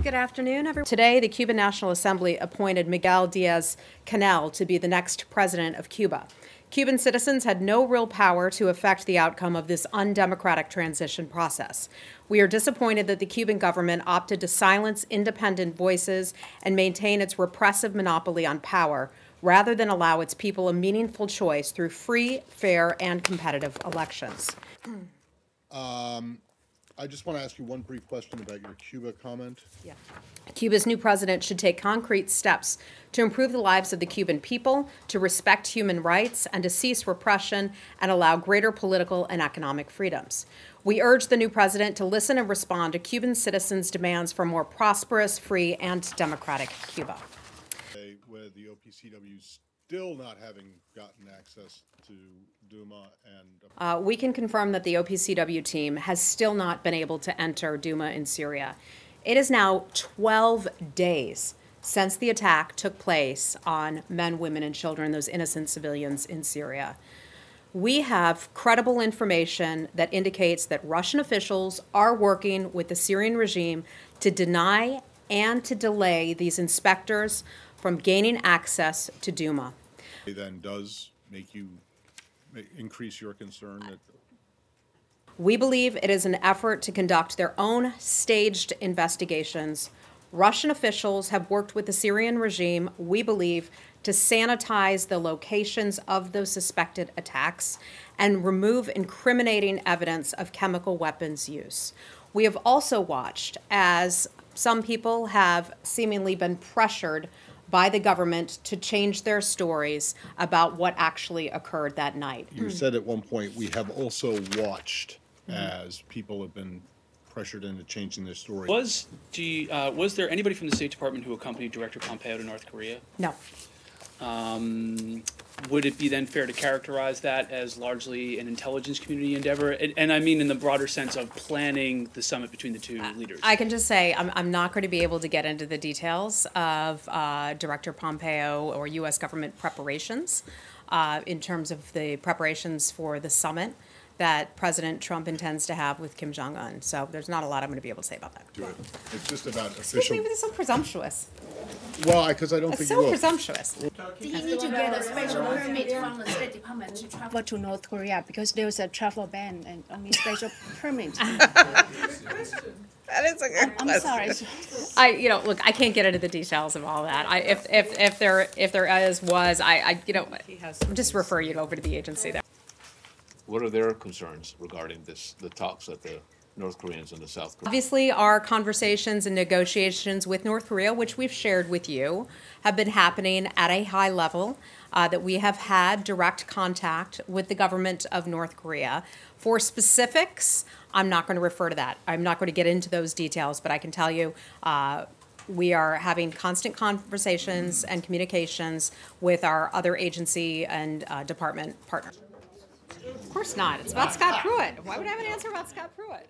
Good afternoon, everyone. Today, the Cuban National Assembly appointed Miguel Diaz-Canel to be the next president of Cuba. Cuban citizens had no real power to affect the outcome of this undemocratic transition process. We are disappointed that the Cuban government opted to silence independent voices and maintain its repressive monopoly on power, rather than allow its people a meaningful choice through free, fair, and competitive elections. I just want to ask you one brief question about your Cuba comment. Yeah. Cuba's new president should take concrete steps to improve the lives of the Cuban people, to respect human rights, and to cease repression and allow greater political and economic freedoms. We urge the new president to listen and respond to Cuban citizens' demands for a more prosperous, free, and democratic Cuba. With the OPCW still not having gotten access to Douma and... We can confirm that the OPCW team has still not been able to enter Douma in Syria. It is now 12 days since the attack took place on men, women, and children, those innocent civilians in Syria. We have credible information that indicates that Russian officials are working with the Syrian regime to deny and to delay these inspectors from gaining access to Douma. It then does make you increase your concern that... We believe it is an effort to conduct their own staged investigations. Russian officials have worked with the Syrian regime, we believe, to sanitize the locations of those suspected attacks and remove incriminating evidence of chemical weapons use. We have also watched as some people have seemingly been pressured by the government to change their stories about what actually occurred that night. You said at one point, we have also watched as people have been pressured into changing their story. Was there anybody from the State Department who accompanied Director Pompeo to North Korea? No. Would it be then fair to characterize that as largely an intelligence community endeavor? And I mean in the broader sense of planning the summit between the two leaders. I can just say I'm not going to be able to get into the details of Director Pompeo or U.S. government preparations in terms of the preparations for the summit that President Trump intends to have with Kim Jong-un. So there's not a lot I'm going to be able to say about that. It's just about official... Excuse me, but it's so presumptuous. Well, because I don't think you will. It's so presumptuous. Do you need to get a special permit from the State Department to travel to North Korea because there's a travel ban and only special permit? That is a good question. I'm sorry. Look, I can't get into the details of all that. If there just refer you over to the agency there. What are their concerns regarding the talks that the North Koreans and the South Koreans? Obviously, our conversations and negotiations with North Korea, which we've shared with you, have been happening at a high level, that we have had direct contact with the government of North Korea. For specifics, I'm not going to refer to that. I'm not going to get into those details, but I can tell you we are having constant conversations and communications with our other agency and department partners. Of course not. It's about Scott Pruitt. Why would I have an answer about Scott Pruitt?